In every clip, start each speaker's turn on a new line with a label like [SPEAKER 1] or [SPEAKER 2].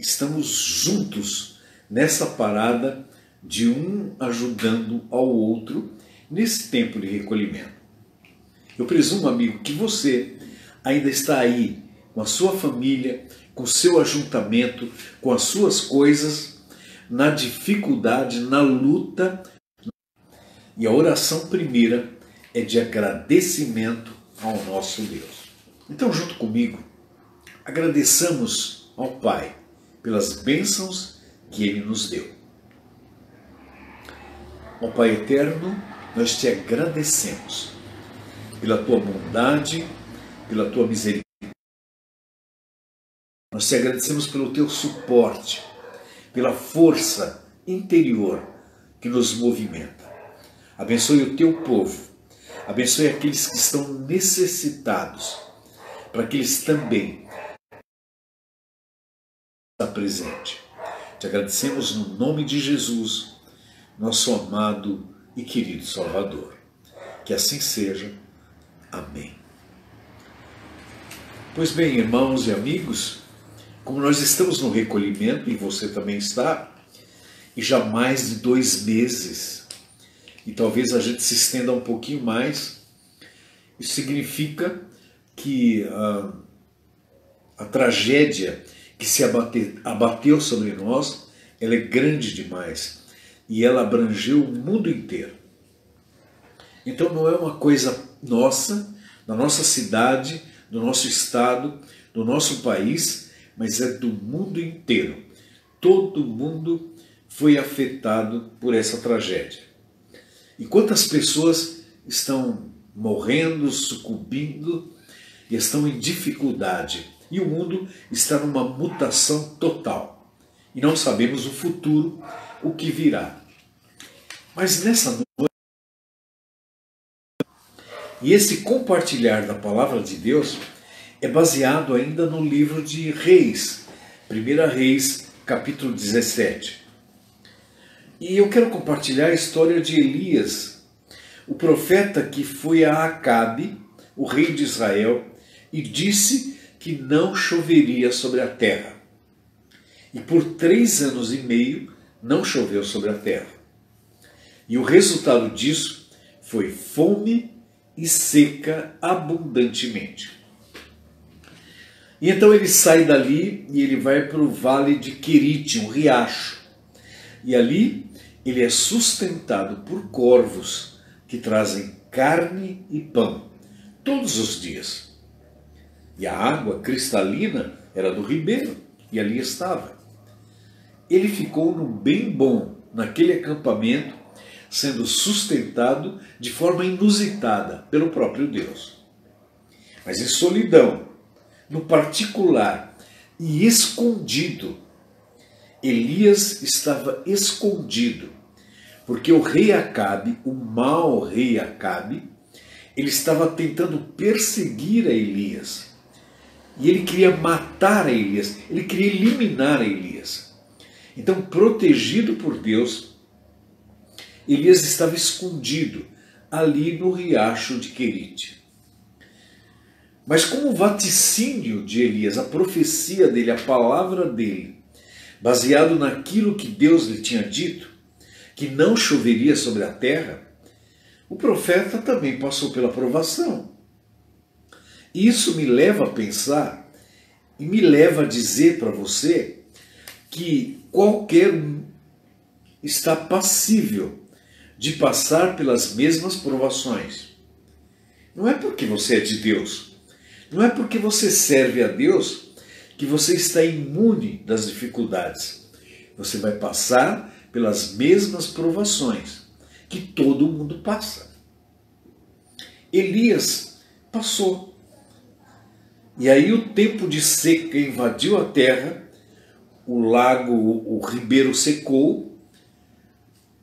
[SPEAKER 1] estamos juntos nessa parada de um ajudando ao outro nesse tempo de recolhimento. Eu presumo, amigo, que você ainda está aí com a sua família, com o seu ajuntamento, com as suas coisas, na dificuldade, na luta. E a oração primeira é de agradecimento ao nosso Deus. Então, junto comigo, agradeçamos ao Pai pelas bênçãos que Ele nos deu. Ó Pai eterno, nós te agradecemos pela tua bondade, pela tua misericórdia. Nós te agradecemos pelo teu suporte, pela força interior que nos movimenta. Abençoe o teu povo, abençoe aqueles que estão necessitados, para que eles também estejam presentes. Te agradecemos no nome de Jesus, nosso amado e querido Salvador. Que assim seja. Amém. Pois bem, irmãos e amigos, como nós estamos no recolhimento, e você também está, e já há mais de 2 meses, e talvez a gente se estenda um pouquinho mais, isso significa que a tragédia que se abateu sobre nós, ela é grande demais, e ela abrangeu o mundo inteiro. Então não é uma coisa nossa, da nossa cidade, do nosso estado, do nosso país, mas é do mundo inteiro. Todo mundo foi afetado por essa tragédia. E quantas pessoas estão morrendo, sucumbindo e estão em dificuldade. E o mundo está numa mutação total. E não sabemos o futuro, o que virá. Mas nessa noite, e esse compartilhar da palavra de Deus é baseado ainda no livro de Reis, 1 Reis, capítulo 17. E eu quero compartilhar a história de Elias, o profeta que foi a Acabe, o rei de Israel, e disse que não choveria sobre a terra. E por 3 anos e meio não choveu sobre a terra. E o resultado disso foi fome e seca abundantemente. E então ele sai dali e ele vai para o vale de Querite, um riacho. E ali ele é sustentado por corvos que trazem carne e pão todos os dias. E a água cristalina era do ribeiro e ali estava. Ele ficou no bem bom naquele acampamento, sendo sustentado de forma inusitada pelo próprio Deus. Mas em solidão, no particular e escondido, Elias estava escondido, porque o rei Acabe, o mau rei Acabe, ele estava tentando perseguir a Elias. E ele queria matar a Elias, ele queria eliminar a Elias. Então, protegido por Deus, Elias estava escondido ali no riacho de Querite. Mas como o vaticínio de Elias, a profecia dele, a palavra dele, baseado naquilo que Deus lhe tinha dito, que não choveria sobre a terra, o profeta também passou pela provação. Isso me leva a pensar e me leva a dizer para você que qualquer um está passível de passar pelas mesmas provações. Não é porque você é de Deus, não é porque você serve a Deus que você está imune das dificuldades. Você vai passar pelas mesmas provações que todo mundo passa. Elias passou. E aí o tempo de seca invadiu a terra, o lago, o ribeiro secou,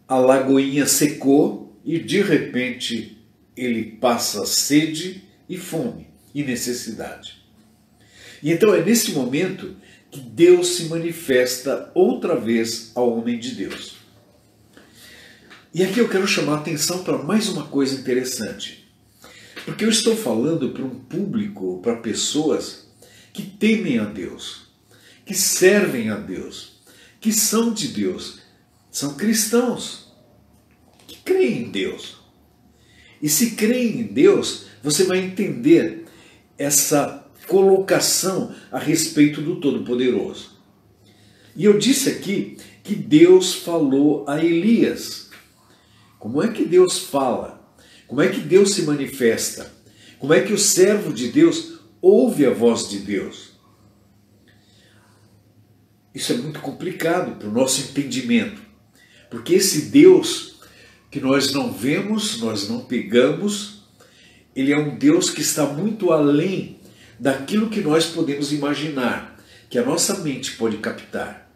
[SPEAKER 1] a lagoinha secou e de repente ele passa sede e fome e necessidade. E então é nesse momento que Deus se manifesta outra vez ao homem de Deus. E aqui eu quero chamar a atenção para mais uma coisa interessante. Porque eu estou falando para um público, para pessoas que temem a Deus, que que servem a Deus, que são de Deus, são cristãos, que creem em Deus. E se creem em Deus, você vai entender essa colocação a respeito do Todo-Poderoso. E eu disse aqui que Deus falou a Elias. Como é que Deus fala? Como é que Deus se manifesta? Como é que o servo de Deus ouve a voz de Deus? Isso é muito complicado para o nosso entendimento, porque esse Deus que nós não vemos, nós não pegamos, ele é um Deus que está muito além daquilo que nós podemos imaginar, que a nossa mente pode captar.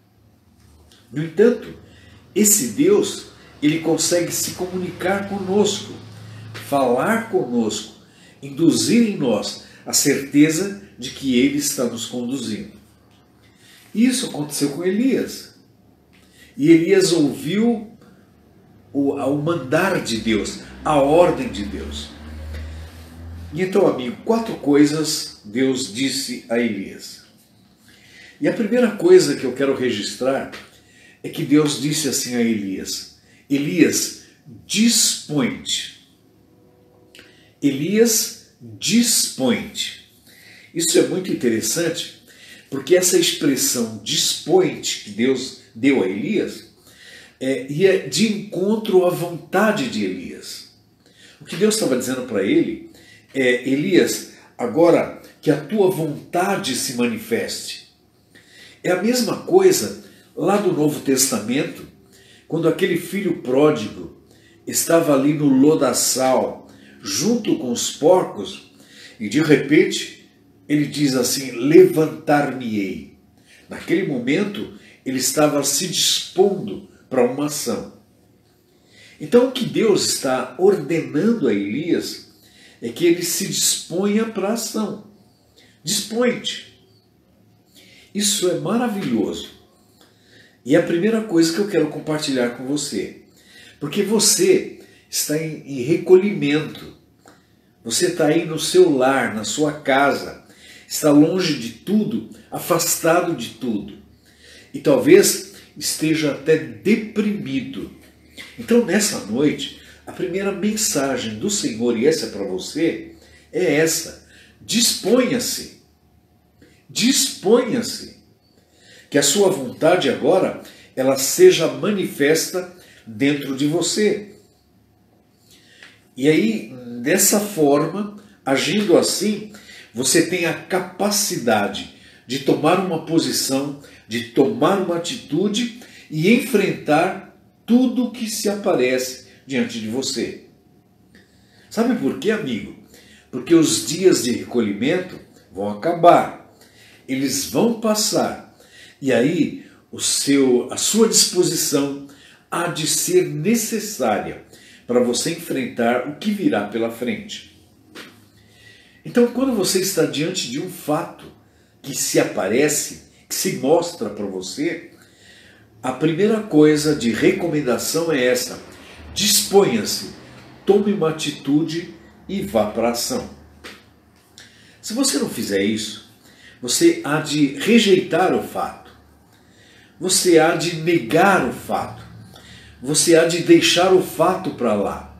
[SPEAKER 1] No entanto, esse Deus, ele consegue se comunicar conosco, falar conosco, induzir em nós a certeza de que ele está nos conduzindo. Isso aconteceu com Elias. E Elias ouviu o mandar de Deus, a ordem de Deus. E então, amigo, 4 coisas Deus disse a Elias. E a primeira coisa que eu quero registrar é que Deus disse assim a Elias: Elias, dispõe-te. Elias, dispõe-te. Isso é muito interessante, porque essa expressão dispõe-te que Deus deu a Elias ia de encontro à vontade de Elias. O que Deus estava dizendo para ele é: Elias, agora que a tua vontade se manifeste. É a mesma coisa lá do Novo Testamento, quando aquele filho pródigo estava ali no lodaçal, junto com os porcos, e de repente ele diz assim: levantar-me-ei. Naquele momento ele estava se dispondo para uma ação. Então o que Deus está ordenando a Elias é que ele se disponha para a ação. Dispõe-te. Isso é maravilhoso. E é a primeira coisa que eu quero compartilhar com você. Porque você está em recolhimento. Você está aí no seu lar, na sua casa. Está longe de tudo, afastado de tudo. E talvez esteja até deprimido. Então, nessa noite, a primeira mensagem do Senhor, e essa é para você, é essa: disponha-se. Disponha-se. Que a sua vontade agora, ela seja manifesta dentro de você. E aí, dessa forma, agindo assim, você tem a capacidade de tomar uma posição, de tomar uma atitude e enfrentar tudo que se aparece diante de você. Sabe por quê, amigo? Porque os dias de recolhimento vão acabar. Eles vão passar. E aí, a sua disposição há de ser necessária para você enfrentar o que virá pela frente. Então, quando você está diante de um fato que se aparece, que se mostra para você, a primeira coisa de recomendação é essa: disponha-se, tome uma atitude e vá para a ação. Se você não fizer isso, você há de rejeitar o fato, você há de negar o fato, você há de deixar o fato para lá.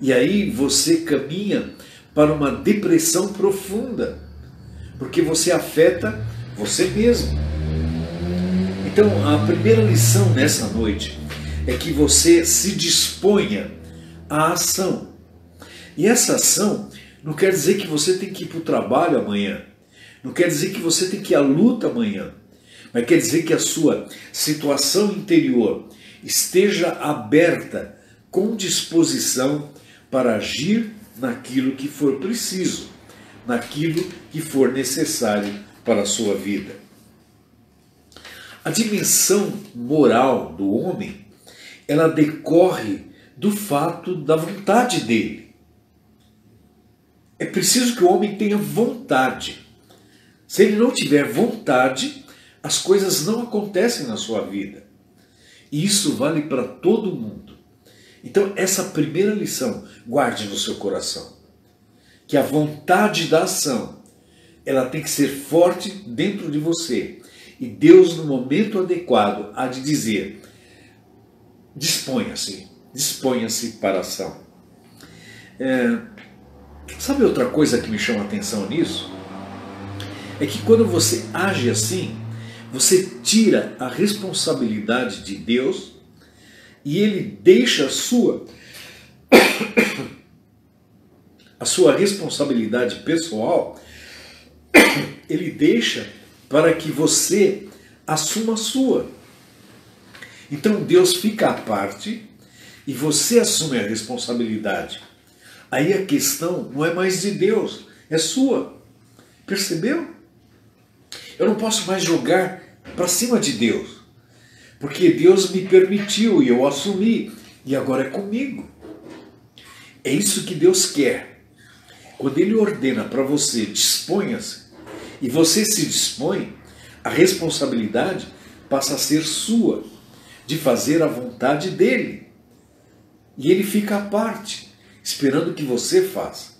[SPEAKER 1] E aí você caminha para uma depressão profunda, porque você afeta você mesmo. Então, a primeira lição nessa noite é que você se disponha à ação. E essa ação não quer dizer que você tem que ir para o trabalho amanhã, não quer dizer que você tem que ir à luta amanhã, mas quer dizer que a sua situação interior esteja aberta, com disposição para agir naquilo que for preciso, naquilo que for necessário para a sua vida. A dimensão moral do homem, ela decorre do fato da vontade dele. É preciso que o homem tenha vontade. Se ele não tiver vontade, as coisas não acontecem na sua vida. E isso vale para todo mundo. Então, essa primeira lição, guarde no seu coração. Que a vontade da ação, ela tem que ser forte dentro de você. E Deus, no momento adequado, há de dizer: disponha-se, disponha-se para a ação. Sabe outra coisa que me chama a atenção nisso? É que quando você age assim, você tira a responsabilidade de Deus e Ele deixa a sua responsabilidade pessoal, Ele deixa para que você assuma a sua. Então Deus fica à parte e você assume a responsabilidade. Aí a questão não é mais de Deus, é sua. Percebeu? Eu não posso mais jogar para cima de Deus, porque Deus me permitiu e eu assumi, e agora é comigo. É isso que Deus quer. Quando Ele ordena para você, disponha-se, e você se dispõe, a responsabilidade passa a ser sua, de fazer a vontade dEle. E Ele fica à parte, esperando que você faça.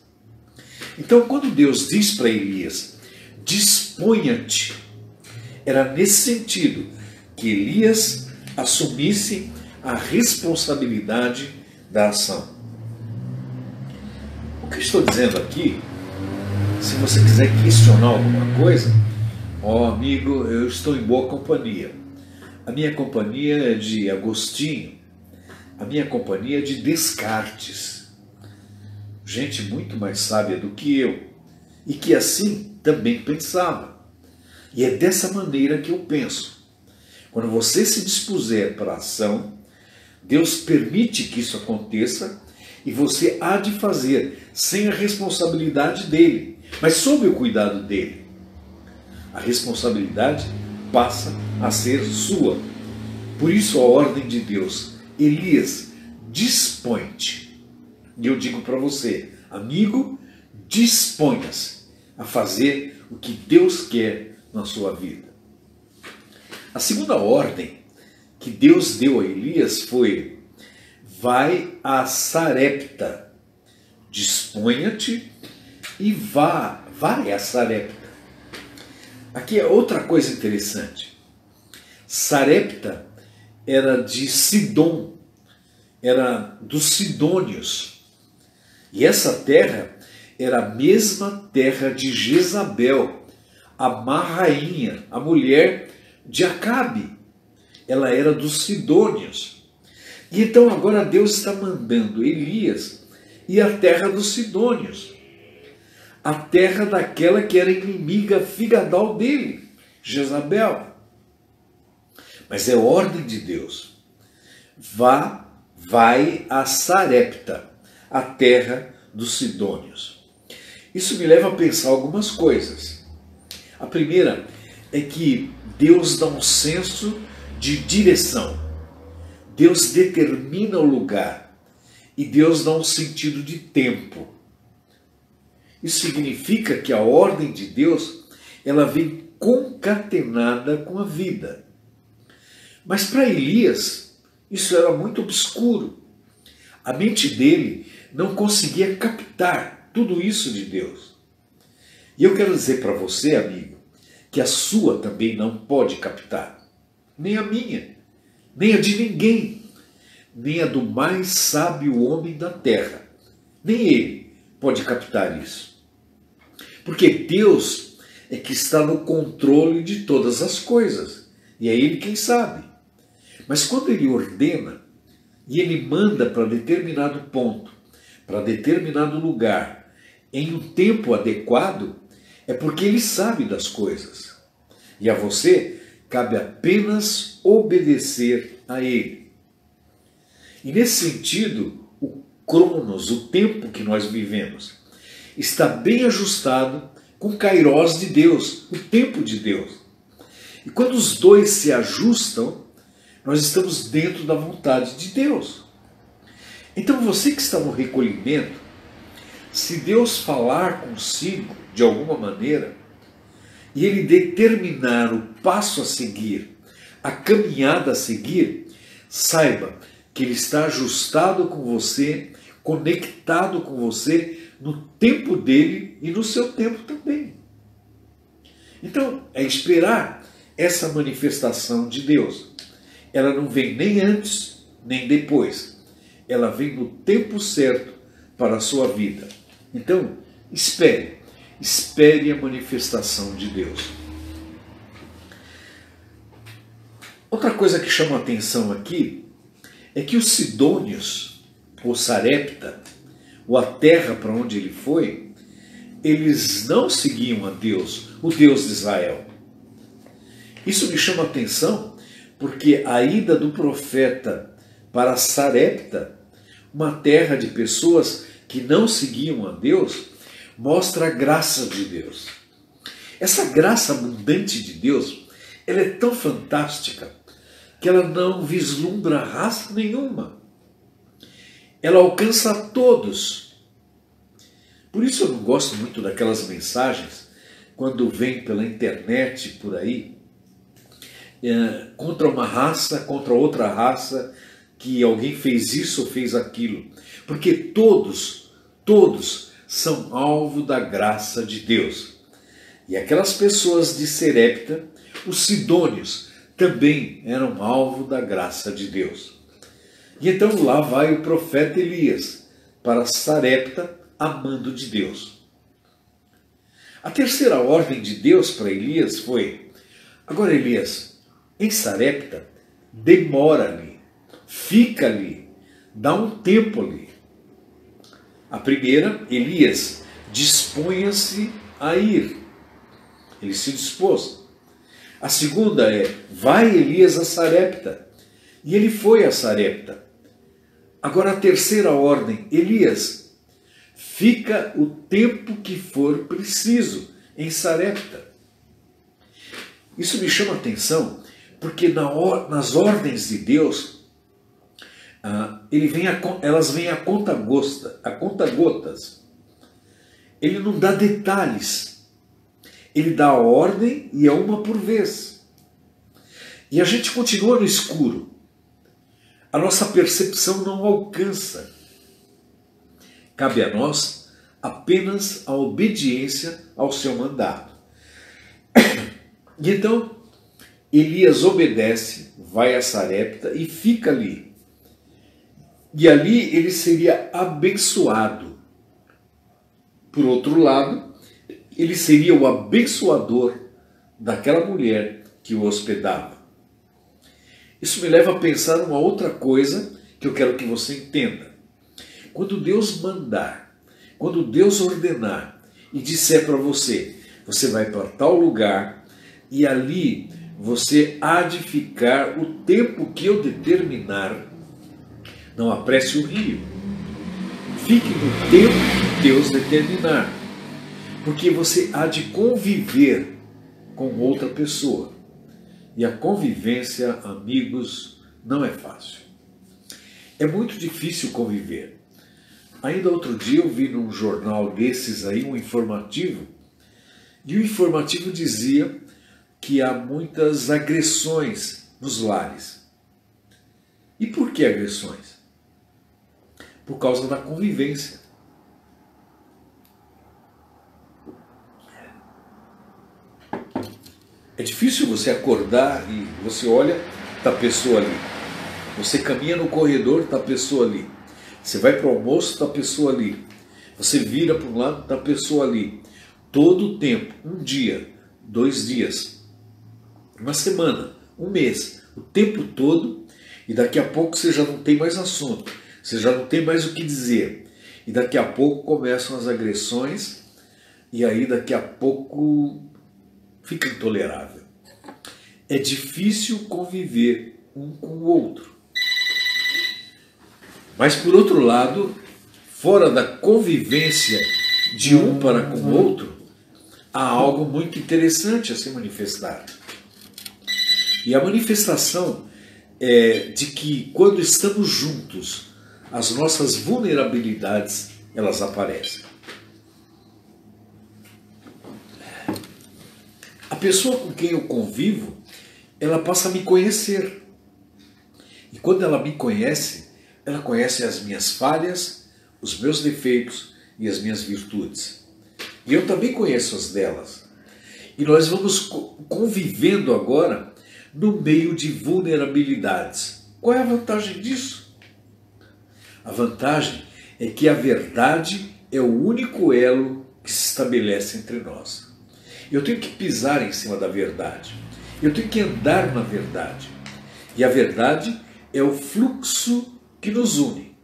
[SPEAKER 1] Então, quando Deus diz para Elias: disponha-te, era nesse sentido que Elias assumisse a responsabilidade da ação. O que eu estou dizendo aqui, se você quiser questionar alguma coisa, amigo, eu estou em boa companhia. A minha companhia é de Agostinho, a minha companhia é de Descartes. Gente muito mais sábia do que eu, e que assim também pensava. E é dessa maneira que eu penso. Quando você se dispuser para a ação, Deus permite que isso aconteça e você há de fazer sem a responsabilidade dele, mas sob o cuidado dele. A responsabilidade passa a ser sua. Por isso a ordem de Deus: Elias, dispõe-te. E eu digo para você, amigo, disponha-se a fazer o que Deus quer na sua vida. A segunda ordem que Deus deu a Elias foi: vai a Sarepta, disponha-te e vai a Sarepta. Aqui é outra coisa interessante. Sarepta era de Sidom, era dos sidônios. E essa terra era a mesma terra de Jezabel, a má rainha, a mulher de Acabe. Ela era dos sidônios. E então agora Deus está mandando Elias ir à terra dos sidônios, a terra daquela que era inimiga figadal dele, Jezabel. Mas é ordem de Deus. Vai a Sarepta, a terra dos sidônios. Isso me leva a pensar algumas coisas. A primeira é que Deus dá um senso de direção. Deus determina o lugar e Deus dá um sentido de tempo. Isso significa que a ordem de Deus, ela vem concatenada com a vida. Mas para Elias, isso era muito obscuro. A mente dele não conseguia captar tudo isso de Deus. E eu quero dizer para você, amigo, que a sua também não pode captar. Nem a minha, nem a de ninguém, nem a do mais sábio homem da terra. Nem ele pode captar isso. Porque Deus é que está no controle de todas as coisas. E é Ele quem sabe. Mas quando Ele ordena, e Ele manda para determinado ponto, para determinado lugar, em um tempo adequado, é porque Ele sabe das coisas. E a você cabe apenas obedecer a Ele. E nesse sentido, o Cronos, o tempo que nós vivemos, está bem ajustado com o Kairos de Deus, o tempo de Deus. E quando os dois se ajustam, nós estamos dentro da vontade de Deus. Então você que está no recolhimento, se Deus falar consigo de alguma maneira, e Ele determinar o passo a seguir, a caminhada a seguir, saiba que Ele está ajustado com você, conectado com você, no tempo dele e no seu tempo também. Então, é esperar essa manifestação de Deus. Ela não vem nem antes, nem depois. Ela vem no tempo certo para a sua vida. Então, espere a manifestação de Deus. Outra coisa que chama a atenção aqui é que os sidônios, ou Sarepta, ou a terra para onde ele foi, eles não seguiam a Deus, o Deus de Israel. Isso me chama a atenção porque a ida do profeta para Sarepta, uma terra de pessoas que não seguiam a Deus, mostra a graça de Deus. Essa graça abundante de Deus, ela é tão fantástica que ela não vislumbra raça nenhuma. Ela alcança a todos. Por isso eu não gosto muito daquelas mensagens, quando vem pela internet, por aí, contra uma raça, contra outra raça, que alguém fez isso ou fez aquilo. Porque todos são alvo da graça de Deus. E aquelas pessoas de Sarepta, os sidônios, também eram alvo da graça de Deus. E então lá vai o profeta Elias para Sarepta, a mando de Deus. A terceira ordem de Deus para Elias foi: agora, Elias, em Sarepta, demora ali, fica ali, dá um tempo ali. A primeira, Elias, disponha-se a ir. Ele se dispôs. A segunda é: vai Elias a Sarepta. E ele foi a Sarepta. Agora a terceira ordem: Elias, fica o tempo que for preciso em Sarepta. Isso me chama a atenção, porque nas ordens de Deus, elas vêm a conta-gotas. Ele não dá detalhes. Ele dá a ordem e é uma por vez. E a gente continua no escuro. A nossa percepção não alcança. Cabe a nós apenas a obediência ao seu mandato. E então, Elias obedece, vai a Sarepta e fica ali. E ali ele seria abençoado. Por outro lado, ele seria o abençoador daquela mulher que o hospedava. Isso me leva a pensar uma outra coisa que eu quero que você entenda. Quando Deus mandar, quando Deus ordenar e disser para você, você vai para tal lugar e ali você há de ficar o tempo que eu determinar, não apresse o rio. Fique no tempo que Deus determinar, porque você há de conviver com outra pessoa. E a convivência, amigos, não é fácil. É muito difícil conviver. Ainda outro dia eu vi num jornal desses aí, um informativo, e o informativo dizia que há muitas agressões nos lares. E por que agressões? Por causa da convivência. É difícil você acordar e você olha, está a pessoa ali. Você caminha no corredor, está a pessoa ali. Você vai para o almoço, está a pessoa ali. Você vira para um lado, está a pessoa ali. Todo o tempo, um dia, 2 dias, uma semana, um mês, o tempo todo, e daqui a pouco você já não tem mais assunto, você já não tem mais o que dizer. E daqui a pouco começam as agressões, e aí daqui a pouco fica intolerável. É difícil conviver um com o outro. Mas, por outro lado, fora da convivência de um para com o outro, há algo muito interessante a se manifestar. E a manifestação é de que, quando estamos juntos, as nossas vulnerabilidades, elas aparecem. A pessoa com quem eu convivo, ela passa a me conhecer. E quando ela me conhece, ela conhece as minhas falhas, os meus defeitos e as minhas virtudes. E eu também conheço as delas. E nós vamos convivendo agora no meio de vulnerabilidades. Qual é a vantagem disso? A vantagem é que a verdade é o único elo que se estabelece entre nós. Eu tenho que pisar em cima da verdade. Eu tenho que andar na verdade. E a verdade é o fluxo que nos une.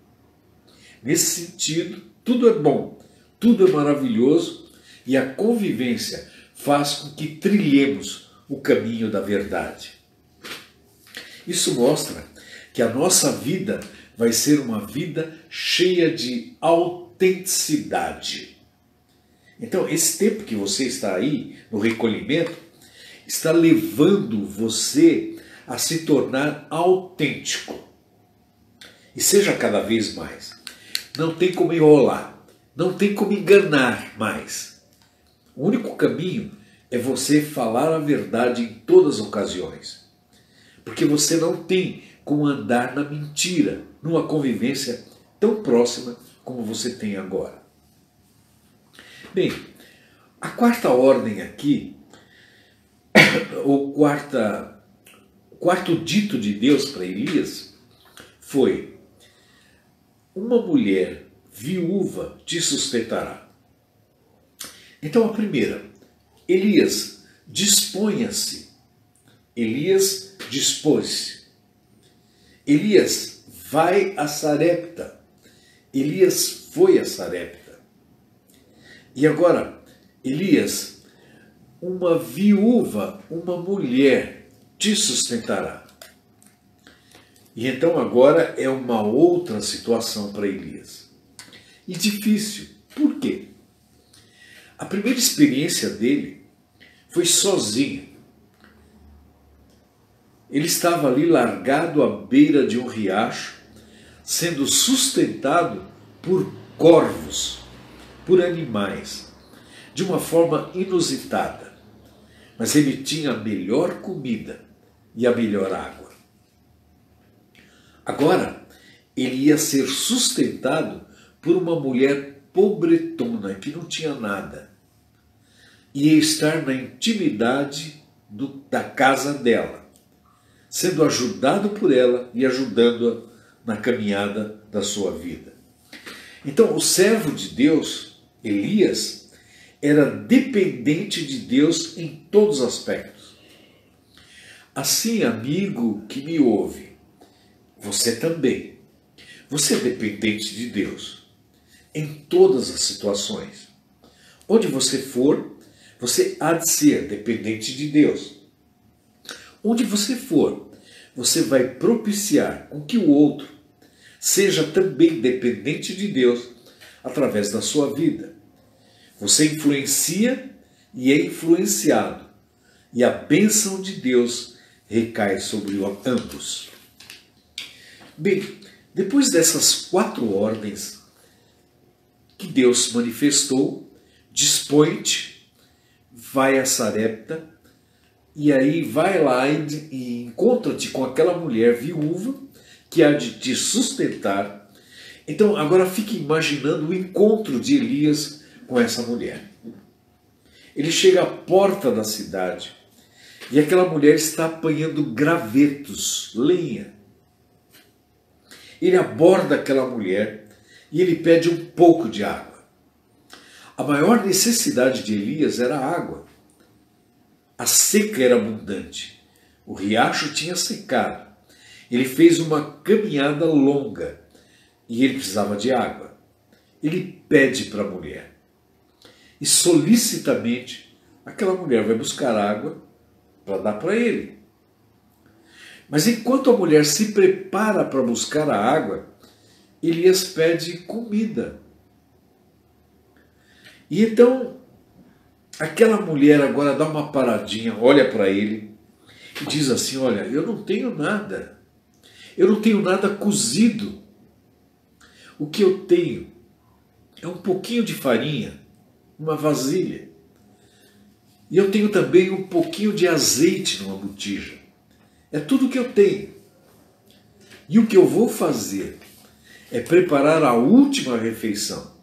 [SPEAKER 1] Nesse sentido, tudo é bom, tudo é maravilhoso e a convivência faz com que trilhemos o caminho da verdade. Isso mostra que a nossa vida vai ser uma vida cheia de autenticidade. Então, esse tempo que você está aí, no recolhimento, está levando você a se tornar autêntico. E seja cada vez mais. Não tem como enrolar, não tem como enganar mais. O único caminho é você falar a verdade em todas as ocasiões. Porque você não tem como andar na mentira, numa convivência tão próxima como você tem agora. Bem, a quarta ordem aqui, o quarto dito de Deus para Elias foi: uma mulher viúva te sustentará. Então a primeira, Elias, disponha-se. Elias dispôs-se. Elias vai a Sarepta. Elias foi a Sarepta. E agora, Elias, uma viúva, uma mulher te sustentará. E então agora é uma outra situação para Elias. E difícil. Por quê? A primeira experiência dele foi sozinho. Ele estava ali largado à beira de um riacho, sendo sustentado por corvos, por animais, de uma forma inusitada. Mas ele tinha a melhor comida e a melhor água. Agora, ele ia ser sustentado por uma mulher pobretona, que não tinha nada. Ia estar na intimidade da casa dela, sendo ajudado por ela e ajudando-a na caminhada da sua vida. Então, o servo de Deus, Elias, era dependente de Deus em todos os aspectos. Assim, amigo que me ouve, você também. Você é dependente de Deus em todas as situações. Onde você for, você há de ser dependente de Deus. Onde você for, você vai propiciar com que o outro seja também dependente de Deus através da sua vida. Você influencia e é influenciado, e a bênção de Deus recai sobre ambos. Bem, depois dessas 4 ordens que Deus manifestou, dispõe-te, vai a Sarepta, e aí vai lá e encontra-te com aquela mulher viúva que há de te sustentar. Então agora fique imaginando o encontro de Elias com essa mulher. Ele chega à porta da cidade e aquela mulher está apanhando gravetos, lenha. Ele aborda aquela mulher e ele pede um pouco de água. A maior necessidade de Elias era a água. A seca era abundante. O riacho tinha secado. Ele fez uma caminhada longa e ele precisava de água. Ele pede para a mulher. E solicitamente aquela mulher vai buscar água para dar para ele. Mas enquanto a mulher se prepara para buscar a água, Elias pede comida. E então, aquela mulher agora dá uma paradinha, olha para ele e diz assim: olha, eu não tenho nada. Eu não tenho nada cozido. O que eu tenho é um pouquinho de farinha, uma vasilha. E eu tenho também um pouquinho de azeite numa botija. É tudo que eu tenho. E o que eu vou fazer é preparar a última refeição,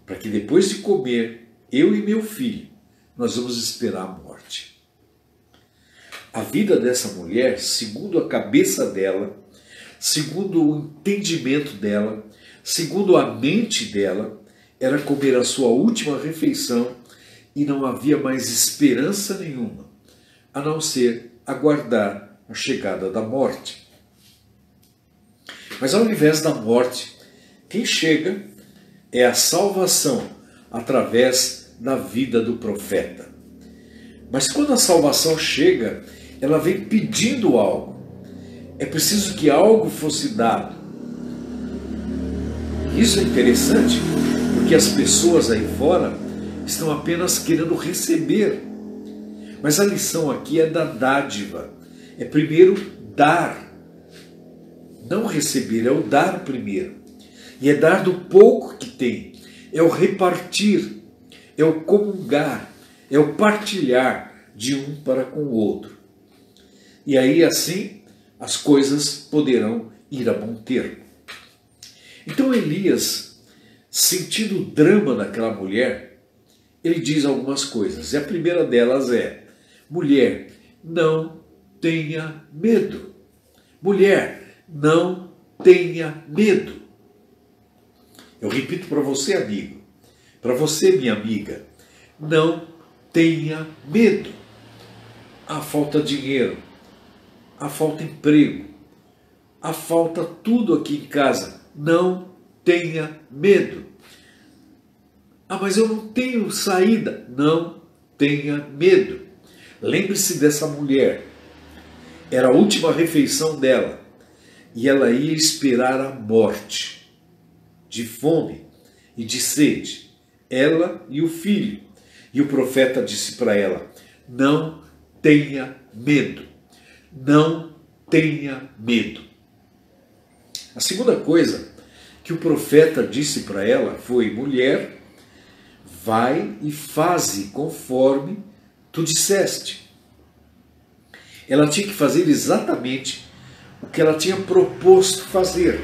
[SPEAKER 1] para que depois de comer, eu e meu filho nós vamos esperar a morte. A vida dessa mulher, segundo a cabeça dela, segundo o entendimento dela, segundo a mente dela, era comer a sua última refeição e não havia mais esperança nenhuma, a não ser aguardar a chegada da morte. Mas ao invés da morte, quem chega é a salvação através da vida do profeta. Mas quando a salvação chega, ela vem pedindo algo. É preciso que algo fosse dado. Isso é interessante, porque as pessoas aí fora estão apenas querendo receber. Mas a lição aqui é da dádiva. É primeiro dar. Não receber, é o dar primeiro. E é dar do pouco que tem. É o repartir. É o comungar. É o partilhar de um para com o outro. E aí assim as coisas poderão ir a bom termo. Então Elias, sentindo o drama daquela mulher, ele diz algumas coisas. E a primeira delas é: mulher, não tenha medo. Mulher, não tenha medo. Eu repito para você, amigo, para você, minha amiga, não tenha medo. Ah, falta dinheiro, ah, falta emprego, ah, falta tudo aqui em casa. Não tenha medo. Ah, mas eu não tenho saída. Não tenha medo. Lembre-se dessa mulher. Era a última refeição dela. E ela ia esperar a morte, de fome e de sede. Ela e o filho. E o profeta disse para ela: não tenha medo. Não tenha medo. A segunda coisa que o profeta disse para ela foi: mulher, vai e faze conforme tu disseste. Ela tinha que fazer exatamente o que ela tinha proposto fazer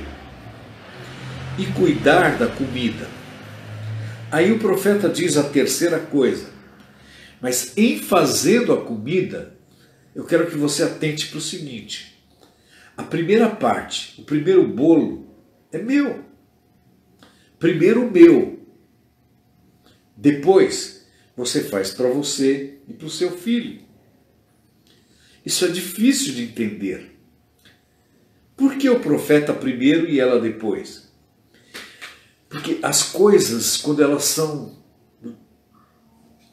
[SPEAKER 1] e cuidar da comida. Aí o profeta diz a terceira coisa: mas em fazendo a comida, eu quero que você atente para o seguinte: a primeira parte, o primeiro bolo é meu. Primeiro o meu. Depois você faz para você e para o seu filho. Isso é difícil de entender. Por que o profeta primeiro e ela depois? Porque as coisas, quando elas são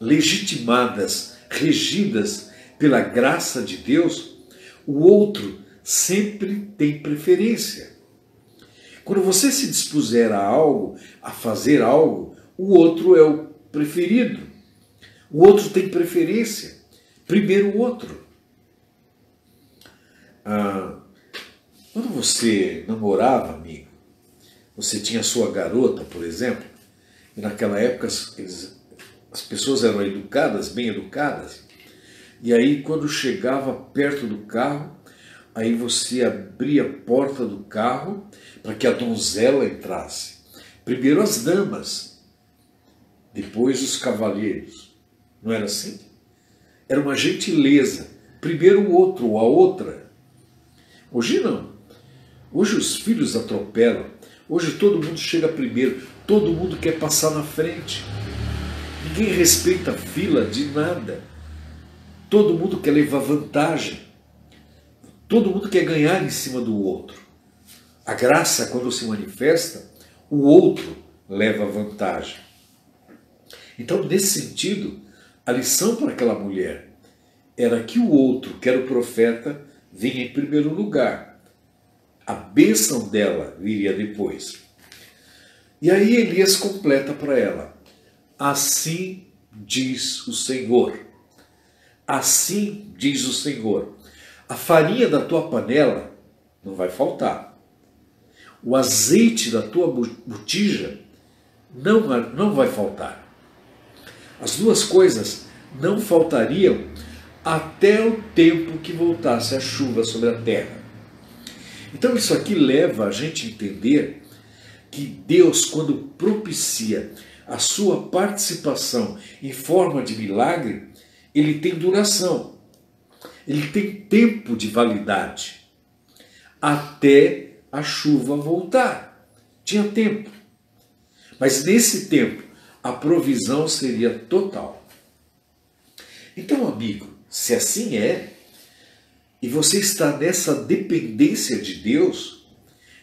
[SPEAKER 1] legitimadas, regidas pela graça de Deus, o outro sempre tem preferência. Quando você se dispuser a algo, a fazer algo, o outro é o preferido. O outro tem preferência. Primeiro o outro. Quando você namorava, amigo, você tinha sua garota, por exemplo, e naquela época as pessoas eram educadas, bem educadas, e aí quando chegava perto do carro, aí você abria a porta do carro para que a donzela entrasse. Primeiro as damas, depois os cavalheiros. Não era assim? Era uma gentileza. Primeiro o outro ou a outra. Hoje não. Hoje os filhos atropelam. Hoje todo mundo chega primeiro. Todo mundo quer passar na frente. Ninguém respeita a fila de nada. Todo mundo quer levar vantagem. Todo mundo quer ganhar em cima do outro. A graça, quando se manifesta, o outro leva vantagem. Então, nesse sentido, a lição para aquela mulher era que o outro, que era o profeta, vinha em primeiro lugar. A bênção dela viria depois. E aí Elias completa para ela: assim diz o Senhor. Assim diz o Senhor. A farinha da tua panela não vai faltar. O azeite da tua botija não vai faltar. As duas coisas não faltariam até o tempo que voltasse a chuva sobre a terra. Então isso aqui leva a gente a entender que Deus, quando propicia a sua participação em forma de milagre, ele tem duração, ele tem tempo de validade, até a chuva voltar. Tinha tempo. Mas nesse tempo, a provisão seria total. Então, amigo, se assim é, e você está nessa dependência de Deus,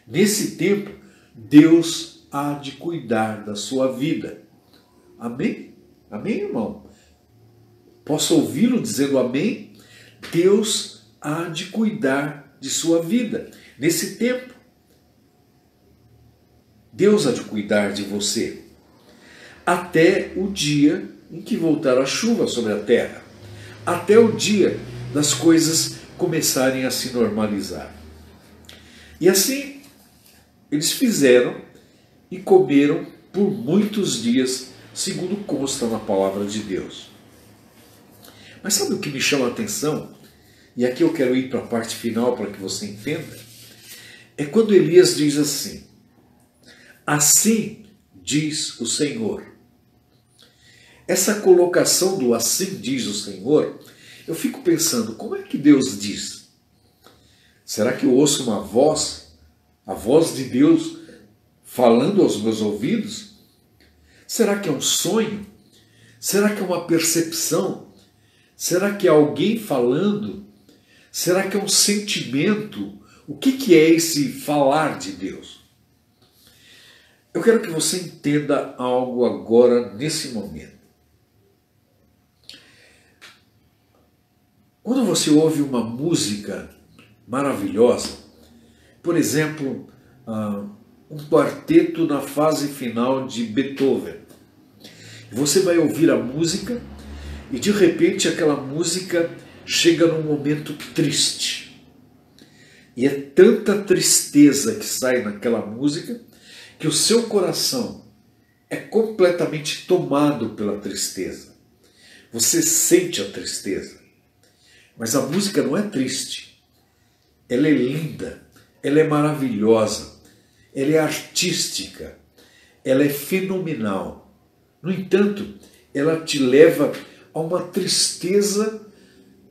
[SPEAKER 1] nesse tempo, Deus há de cuidar da sua vida. Amém? Amém, irmão? Posso ouvi-lo dizendo amém? Deus há de cuidar de sua vida nesse tempo. Deus há de cuidar de você até o dia em que voltar a chuva sobre a terra, até o dia das coisas começarem a se normalizar. E assim eles fizeram e comeram por muitos dias, segundo consta na palavra de Deus. Mas sabe o que me chama a atenção? E aqui eu quero ir para a parte final para que você entenda. É quando Elias diz assim: assim diz o Senhor. Essa colocação do assim diz o Senhor, eu fico pensando, como é que Deus diz? Será que eu ouço uma voz, a voz de Deus falando aos meus ouvidos? Será que é um sonho? Será que é uma percepção? Será que é alguém falando? Será que é um sentimento? O que é esse falar de Deus? Eu quero que você entenda algo agora, nesse momento. Quando você ouve uma música maravilhosa, por exemplo, um quarteto na fase final de Beethoven, você vai ouvir a música e de repente aquela música chega num momento triste. E é tanta tristeza que sai naquela música que o seu coração é completamente tomado pela tristeza. Você sente a tristeza. Mas a música não é triste. Ela é linda, ela é maravilhosa, ela é artística, ela é fenomenal. No entanto, ela te leva a uma tristeza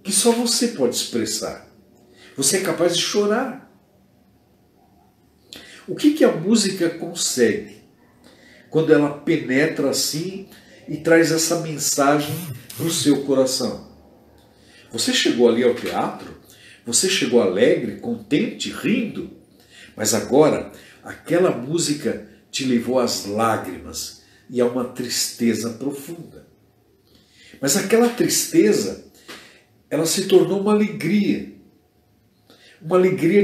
[SPEAKER 1] que só você pode expressar. Você é capaz de chorar. O que a música consegue quando ela penetra assim e traz essa mensagem para o seu coração? Você chegou ali ao teatro, você chegou alegre, contente, rindo, mas agora aquela música te levou às lágrimas e a uma tristeza profunda. Mas aquela tristeza, ela se tornou uma alegria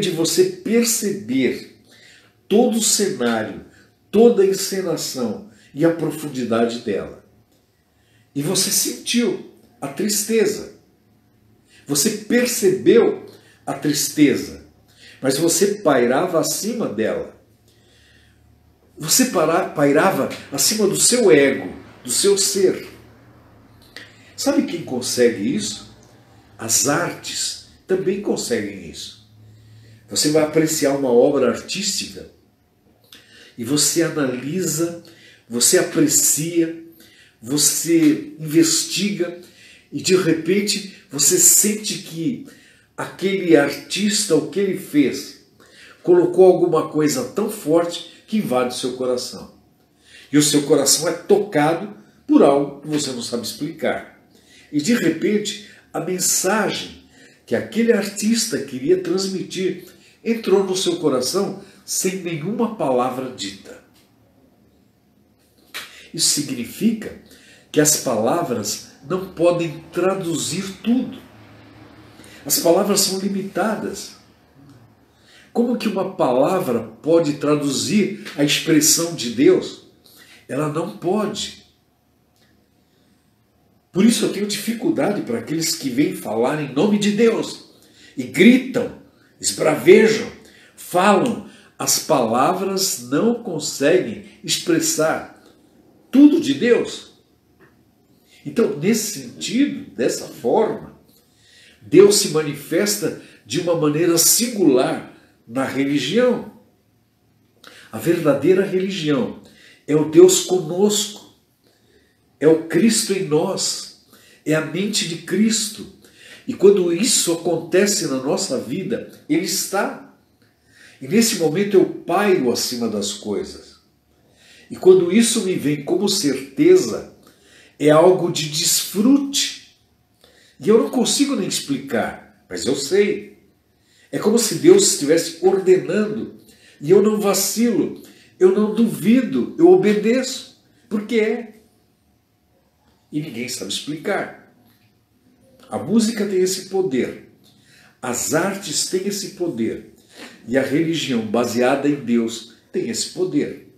[SPEAKER 1] de você perceber todo o cenário, toda a encenação e a profundidade dela. E você sentiu a tristeza. Você percebeu a tristeza, mas você pairava acima dela. Você pairava acima do seu ego, do seu ser. Sabe quem consegue isso? As artes também conseguem isso. Você vai apreciar uma obra artística e você analisa, você aprecia, você investiga e de repente você sente que aquele artista, o que ele fez, colocou alguma coisa tão forte que invade o seu coração. E o seu coração é tocado por algo que você não sabe explicar. E de repente, a mensagem que aquele artista queria transmitir entrou no seu coração sem nenhuma palavra dita. Isso significa que as palavras não podem traduzir tudo. As palavras são limitadas. Como que uma palavra pode traduzir a expressão de Deus? Ela não pode. Por isso eu tenho dificuldade para aqueles que vêm falar em nome de Deus e gritam, esbravejam, falam. As palavras não conseguem expressar tudo de Deus. Então, nesse sentido, dessa forma, Deus se manifesta de uma maneira singular na religião. A verdadeira religião é o Deus conosco. é o Cristo em nós, é a mente de Cristo. E quando isso acontece na nossa vida, Ele está. E nesse momento eu pairo acima das coisas. E quando isso me vem como certeza, é algo de desfrute. E eu não consigo nem explicar, mas eu sei. É como se Deus estivesse ordenando, e eu não vacilo, eu não duvido, eu obedeço, porque é. E ninguém sabe explicar. A música tem esse poder, as artes têm esse poder, e a religião baseada em Deus tem esse poder.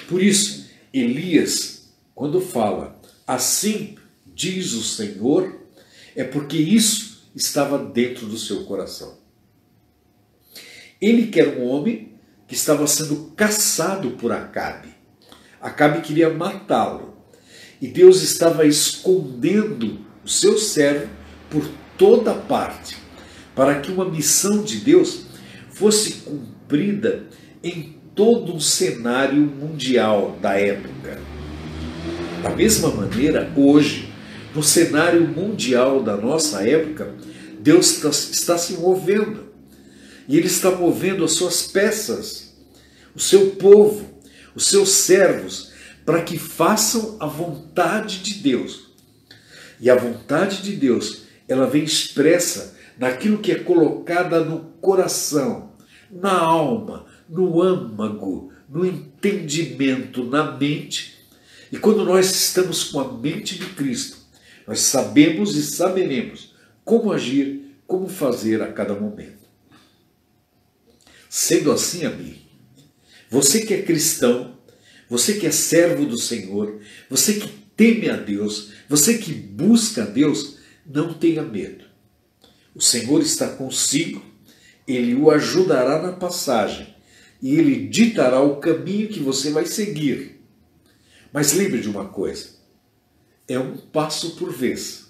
[SPEAKER 1] Por isso, Elias, quando fala, assim diz o Senhor, é porque isso estava dentro do seu coração. Ele que era um homem que estava sendo caçado por Acabe. Acabe queria matá-lo. E Deus estava escondendo o seu servo por toda parte, para que uma missão de Deus fosse cumprida em todo um cenário mundial da época. Da mesma maneira, hoje, no cenário mundial da nossa época, Deus está se movendo. E Ele está movendo as suas peças, o seu povo, os seus servos, para que façam a vontade de Deus. E a vontade de Deus, ela vem expressa naquilo que é colocada no coração, na alma, no âmago, no entendimento, na mente. E quando nós estamos com a mente de Cristo, nós sabemos e saberemos como agir, como fazer a cada momento. Sendo assim, amigo, você que é cristão, você que é servo do Senhor, você que teme a Deus, você que busca a Deus, não tenha medo. O Senhor está consigo, Ele o ajudará na passagem e Ele ditará o caminho que você vai seguir. Mas lembre de uma coisa, é um passo por vez.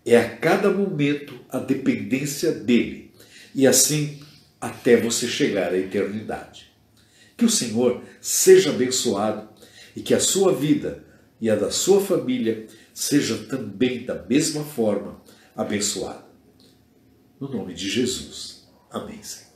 [SPEAKER 1] É a cada momento a dependência dEle e assim até você chegar à eternidade. Que o Senhor seja abençoado e que a sua vida e a da sua família seja também da mesma forma abençoada. No nome de Jesus. Amém, Senhor.